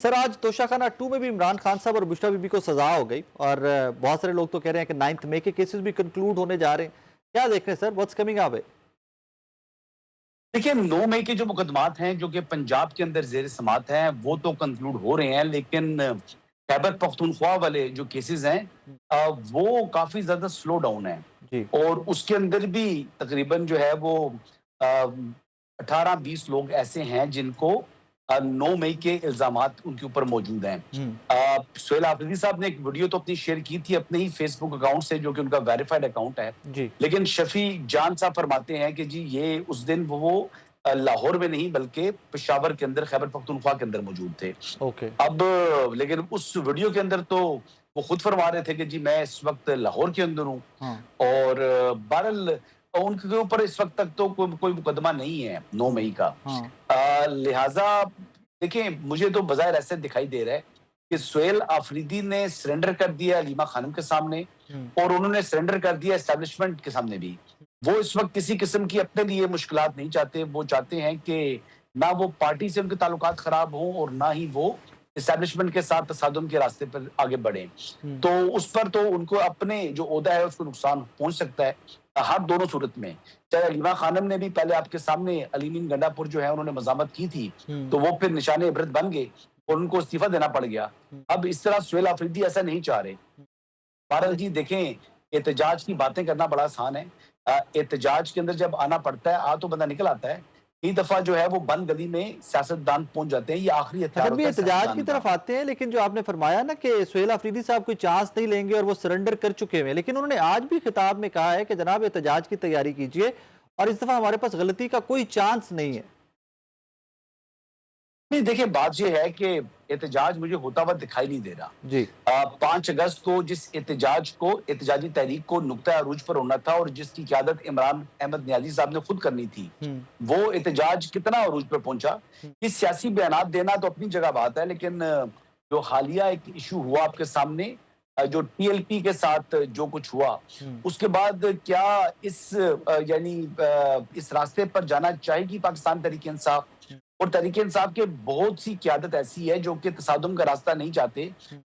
Sir आज तोशाखाना 2 में भी इमरान खान साहब और बुशरा बीबी को सजा हो गई और बहुत सारे लोग तो कह रहे हैं कि 9 मई के केसेस भी कंक्लूड होने जा रहे हैं। क्या देख रहे हैं सर, व्हाट्स कमिंग अप? देखिए 9 मई के जो मुकदमात हैं जो कि पंजाब के अंदर जेर समात हैं वो तो कंक्लूड हो रहे हैं, लेकिन खैबर पख्तूनख्वा वाले जो केसेस हैं वो काफी ज्यादा स्लो डाउन है। जी। और उसके अंदर भी तकरीबन जो है वो 18-20 लोग ऐसे हैं जिनको 9 मई के इल्जामात उनके ऊपर मौजूद हैं। सुहेल आफरीदी साहब ने एक वीडियो तो अपनी शेयर की थी अपने ही फेसबुक अकाउंट से, जो कि उनका वेरीफाइड अकाउंट है। जी। लेकिन लेकिन शफी जान साहब फरमाते हैं कि जी ये उस दिन वो लाहौर में नहीं बल्कि पेशावर के अंदर, खैबर पख्तूनख्वा के अंदर मौजूद थे। ओके। अब लेकिन उस वीडियो के अंदर तो वो खुद फरमा रहे थे कि जी मैं इस वक्त लाहौर के अंदर हूँ। हाँ। और बहरहाल उनके ऊपर इस वक्त तक तो कोई मुकदमा नहीं है 9 मई का। हाँ। लिहाजा देखिए मुझे तो बज़ाहिर ऐसे दिखाई दे रहा है कि सुहेल आफरीदी ने सरेंडर कर दिया अलीमा खानम के सामने, और उन्होंने सरेंडर कर दिया एस्टेब्लिशमेंट के सामने भी। वो इस वक्त किसी किस्म की अपने लिए मुश्किलात नहीं चाहते। वो चाहते हैं कि ना वो पार्टी से उनके ताल्लुकात खराब हों और ना ही वो एस्टेब्लिशमेंट के साथ तसादुम के रास्ते पर आगे बढ़े। तो उस पर तो उनको अपने जो ओहदा है उसको नुकसान पहुंच सकता है हर दोनों सूरत में। चाहे अलीमा खानम ने भी पहले आपके सामने अलीमीन गंडापुर जो है उन्होंने मजामत की थी, तो वो फिर निशाने इबरत बन गए और उनको इस्तीफा देना पड़ गया। अब इस तरह सुहेल आफरीदी ऐसा नहीं चाह रहे। बहरहाल जी देखें, एहतजाज की बातें करना बड़ा आसान है। एहतजाज के अंदर जब आना पड़ता है आ तो बंदा निकल आता है। कई दफा जो है वो बंद गली में सियासतदान पहुंच जाते हैं। ये आखिरी हथियार अगर भी होता है एहतजाज की सियासतदान तरफ का। आते हैं, लेकिन जो आपने फरमाया ना कि सुहेल आफरीदी साहब कोई चांस नहीं लेंगे और वो सरेंडर कर चुके हैं, लेकिन उन्होंने आज भी खिताब में कहा है कि जनाब एहतजाज की तैयारी कीजिए और इस दफा हमारे पास गलती का कोई चांस नहीं है। नहीं देखिए, बात यह है कि एहतजाज मुझे होता हुआ दिखाई नहीं दे रहा। जी। 5 अगस्त को जिस एहतजाजी तहरीक को नुक्ता अरूज पर होना था और जिसकी क़यादत इमरान अहमद नियाज़ी साहब ने खुद करनी थी, वो एहतजाज कितना अरूज पर पहुंचा। इस सियासी बयानात देना तो अपनी जगह बात है, लेकिन जो हालिया एक इशू हुआ आपके सामने, जो टीएलपी के साथ जो कुछ हुआ, उसके बाद क्या इस रास्ते पर जाना चाहेगी पाकिस्तान तहरीक इंसाफ? और तहरीक इंसाफ के बहुत सी क़यादत ऐसी है जो कि तसादुम का रास्ता नहीं चाहते।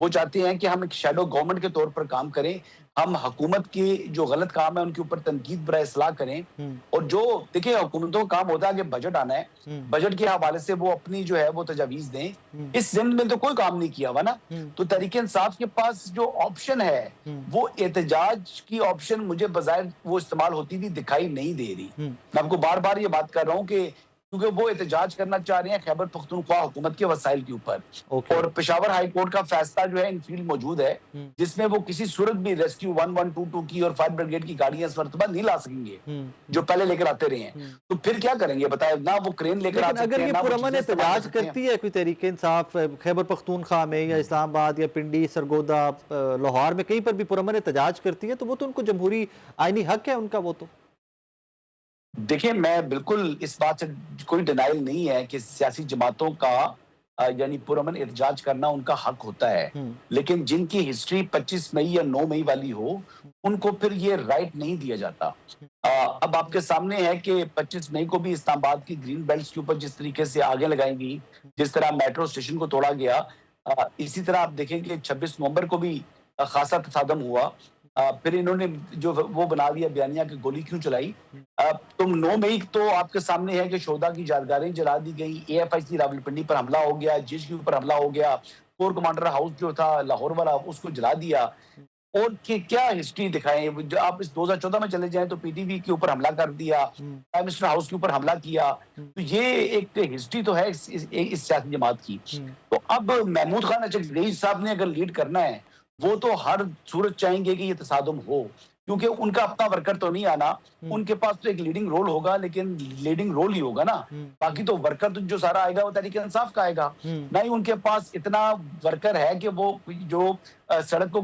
वो चाहते हैं कि हम एक शैडो गवर्नमेंट के तौर पर काम करें, हम हुकूमत के जो गलत काम है उनके ऊपर तनकीद बराए इस्लाह करें। और जो देखिए हुकूमतों का काम होता है कि बजट आना है, बजट के हवाले से वो अपनी जो है वो तजावीज़ दें। इस जिम्न में तो कोई काम नहीं किया हुआ ना। तो तहरीक इंसाफ के पास जो ऑप्शन है वो एहतजाज की ऑप्शन मुझे बज़ाहिर वो इस्तेमाल होती हुई दिखाई नहीं दे रही। मैं आपको बार बार ये बात कर रहा हूँ कि क्योंकि वो एहतजाज करना चाह रहे हैं खैबर पख्तूनख्वा हुकूमत के वसाइल के ऊपर। ओके। और पेशावर हाई कोर्ट का फैसला जो है इन फील्ड मौजूद है, जिसमें वो किसी सूरत भी रेस्क्यू 1122 की और फायर ब्रिगेड की गाड़ियां इस मरतबा नहीं ला सकेंगे जो पहले लेकर आते रहे हैं। तो फिर क्या करेंगे बताए? ना वो क्रेन लेकर आ लेकिन सकते अगर हैं, ये ना वो पुरअमन चीजें इस्तेमाल कर एहतजाज सकते हैं। करती है कोई तहरीक इंसाफ खैबर पख्तूनख्वा में या इस्लामाबाद या पिंडी, सरगोदा, लाहौर में कहीं पर भी पुरअमन एहतजाज करती है, तो वो तो उनको जमहूरी आईनी हक है उनका। वो तो देखिए मैं बिल्कुल इस बात से कोई डिनाइल नहीं है कि सियासी जमातों का यानी पुरअमन एहतजाज करना उनका हक होता है। लेकिन जिनकी हिस्ट्री 25 मई या 9 मई वाली हो, उनको फिर ये राइट नहीं दिया जाता। अब आपके सामने है कि 25 मई को भी इस्लामाबाद की ग्रीन बेल्ट्स के ऊपर जिस तरीके से आगे लगाई गई, जिस तरह मेट्रो स्टेशन को तोड़ा गया, इसी तरह आप देखेंगे 26 नवंबर को भी खासा तसादम हुआ। फिर इन्होंने जो वो बना दिया बयानिया की गोली क्यों चलाई। तुम 9 मई तो आपके सामने है कि शोधा की यादगारें जला दी गई, एएफआईसी रावलपिंडी पर हमला हो गया, जेश के ऊपर हमला हो गया, कोर कमांडर हाउस जो था लाहौर वाला उसको जला दिया। और क्या हिस्ट्री दिखाएं? आप इस 2014 में चले जाएं तो पीटीवी के ऊपर हमला कर दिया, प्राइम मिनिस्टर हाउस के ऊपर हमला किया। तो ये एक हिस्ट्री तो है इस सियासी जमात की। तो अब महमूद खान रईस साहब ने अगर लीड करना है, वो तो हर सूरत चाहेंगे कि ये तसादुम हो, क्योंकि उनका अपना वर्कर तो नहीं आना। उनके पास तो एक लीडिंग रोल होगा, लेकिन लीडिंग रोल ही होगा ना। बाकी तो वर्कर तो जो सारा आएगा वो तहरीक इंसाफ का आएगा। ना ही उनके पास इतना वर्कर है कि वो जो सड़क को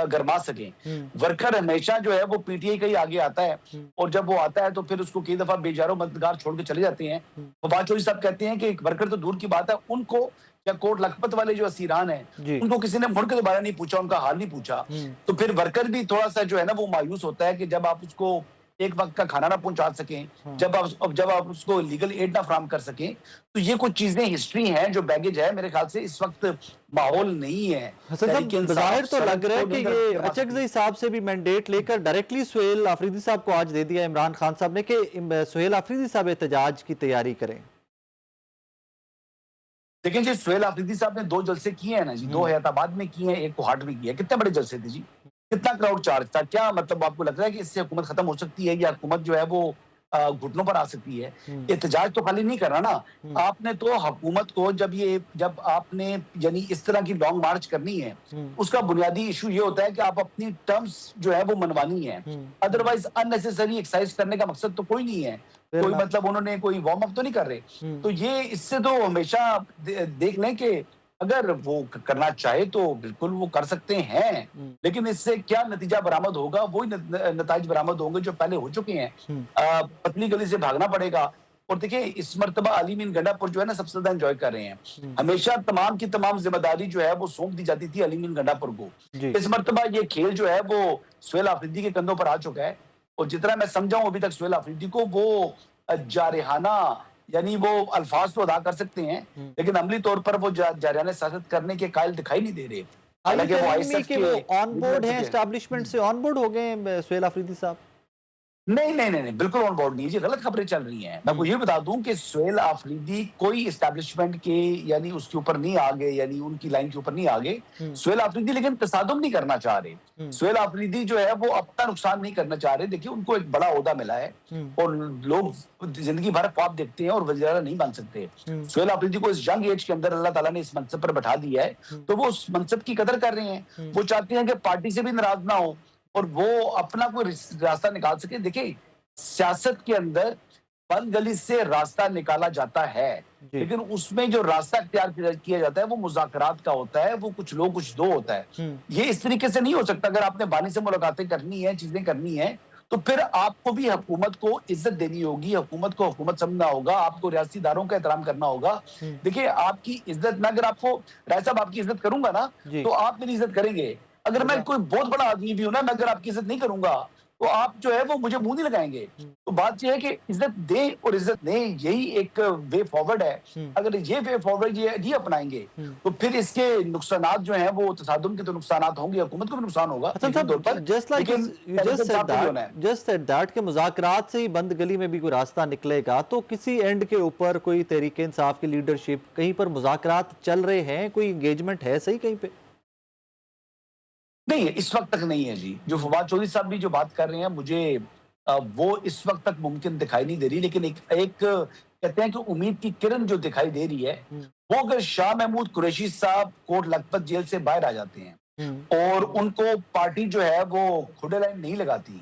गरमा सके। वर्कर हमेशा जो है वो पीटीआई का ही आगे आता है, और जब वो आता है तो फिर उसको कई दफा बेजारो मददगार छोड़ के चले जाते हैं। फवाद चौधरी साहब कहते हैं कि एक वर्कर तो दूर की बात है, उनको या कोट लखपत वाले जो असीरान हैं उनको किसी ने मुड़ के दोबारा नहीं पूछा, उनका हाल नहीं पूछा। तो फिर वर्कर भी थोड़ा सा जो है ना वो मायूस होता है कि जब आप उसको ایک وقت کا کھانا نہ پہنچا سکیں, جب آپ اس کو لیگل ایڈ نہ فراہم کر سکیں, تو یہ کچھ چیزیں ہسٹری ہیں جو بیگیج ہے. میرے خیال سے اس وقت ماحول نہیں ہے. حسن صاحب بظاہر تو لگ رہا ہے کہ یہ اچھا, اچکزئی صاحب سے بھی مینڈیٹ لے کر ڈائریکٹلی سہیل آفریدی صاحب کو آج دے دیا عمران خان صاحب نے کہ سہیل آفریدی صاحب احتجاج کی تیاری کریں. دیکھیں جی, سہیل آفریدی صاحب نے 2 جلسے کیے ہیں نا جی, 2 حیات آباد میں کیے ہیں, ایک کوہاٹ میں کیا. کتنے بڑے جلسے تھے جی, کتنا کراؤڈ چارج تھا. کیا مطلب آپ کو لگ رہا ہے کہ اس سے حکومت ختم ہو سکتی ہے یا حکومت جو ہے وہ گھٹنوں پر آ سکتی ہے؟ احتجاج تو خالی نہیں کرنا نا. آپ نے تو حکومت کو جب آپ نے یعنی اس طرح کی لانگ مارچ کرنی ہے, اس کا بنیادی ایشو یہ ہوتا ہے کہ آپ اپنی ٹرمز جو ہے وہ منوانی ہے. ادروائز اننیسیسری ایکسرسائز کرنے کا مقصد تو کوئی نہیں ہے. کوئی مطلب انہوں نے کوئی وارم اپ تو نہیں کر رہے. تو یہ اس سے تو ہمیشہ دیکھ لیں کہ اگر وہ کرنا چاہے تو بالکل وہ کر سکتے ہیں, لیکن اس سے کیا نتیجہ برآمد ہوگا, وہی نتائج برآمد ہوں گے جو پہلے ہو چکے ہیں. پتلی گلی سے بھاگنا پڑے گا. اور دیکھیں اس مرتبہ علی مین گنڈا پور جو ہے نا سب سے زیادہ انجوائے کر رہے ہیں. ہمیشہ تمام کی تمام ذمہ داری جو ہے وہ سونپ دی جاتی تھی علی مین گنڈا پور کو. اس مرتبہ یہ کھیل جو ہے وہ سہیل آفریدی کے کندھوں پر آ چکا ہے. اور جتنا میں سمجھا ہوں ابھی تک سہیل آفریدی کو وہ جارحانہ یعنی وہ الفاظ تو ادا کر سکتے ہیں, لیکن عملی طور پر وہ جارحانہ سیاست کرنے کے قائل دکھائی نہیں دے رہے. حالانکہ وہ آن بورڈ ہیں, اسٹیبلشمنٹ سے آن بورڈ ہو گئے ہیں سہیل آفریدی صاحب. نہیں, بالکل آن بورڈ نہیں جی, غلط خبریں چل رہی ہیں. میں کو یہ بتا دوں کہ سہیل آفریدی کوئی اسٹیبلشمنٹ کے یعنی اس کے اوپر نہیں آگے, یعنی ان کی لائن کے اوپر نہیں آگے. سہیل آفریدی لیکن تصادم نہیں کرنا چاہ رہے. سہیل آفریدی جو ہے وہ اپنا نقصان نہیں کرنا چاہ رہے. دیکھیے ان کو ایک بڑا عہدہ ملا ہے اور لوگ زندگی بھر خواب دیکھتے ہیں اور وزیر اعلیٰ نہیں بن سکتے. سہیل آفریدی کو اس ینگ ایج کے اندر اللہ تعالیٰ نے اس منصب پر بٹھا دیا ہے, تو وہ اس منصب کی قدر کر رہے ہیں. وہ چاہتے ہیں کہ پارٹی سے بھی ناراض نہ ہو اور وہ اپنا کوئی راستہ نکال سکے. دیکھیں سیاست کے اندر بند گلی سے راستہ نکالا جاتا ہے, لیکن اس میں جو راستہ اختیار کیا جاتا ہے وہ مذاکرات کا ہوتا ہے, وہ کچھ لو کچھ دو ہوتا ہے. یہ اس طریقے سے نہیں ہو سکتا. اگر آپ نے بانی سے ملاقاتیں کرنی ہیں, چیزیں کرنی ہیں, تو پھر آپ کو بھی حکومت کو عزت دینی ہوگی, حکومت کو حکومت سمجھنا ہوگا, آپ کو ریاستی اداروں کا احترام کرنا ہوگا. دیکھیں آپ کی عزت, میں اگر آپ کو رائے صاحب آپ کی عزت کروں گا نا تو آپ میری عزت کریں گے. اگر میں کوئی بہت بڑا آدمی بھی ہوں نا, میں اگر آپ کی عزت نہیں کروں گا تو آپ جو ہے وہ مجھے منہ نہیں لگائیں گے. تو بات یہ ہے کہ عزت دیں اور عزت دیں, یہی ایک وے فارورڈ ہے. اگر یہ وے فارورڈ یہ اپنائیں گے تو پھر اس کے نقصانات جو ہیں وہ تصادم کے تو نقصانات ہوں گے, حکومت کو بھی نقصان ہوگا جسٹ دیٹ کہ مذاکرات سے ہی بند گلی میں بھی کوئی راستہ نکلے گا, تو کسی اینڈ کے اوپر کوئی تحریک انصاف کی لیڈرشپ کہیں پر مذاکرات چل رہے ہیں, کوئی انگیجمنٹ ہے صحیح کہیں پہ؟ نہیں, اس وقت تک نہیں ہے جی. جو فواد چودھری صاحب بھی جو بات کر رہے ہیں مجھے وہ اس وقت تک ممکن دکھائی نہیں دے رہی. لیکن ایک کہتے ہیں کہ امید کی کرن جو دکھائی دے رہی ہے وہ اگر شاہ محمود قریشی صاحب کوٹ لکھپت جیل سے باہر آ جاتے ہیں اور ان کو پارٹی جو ہے وہ کھڈے لائن نہیں لگاتی,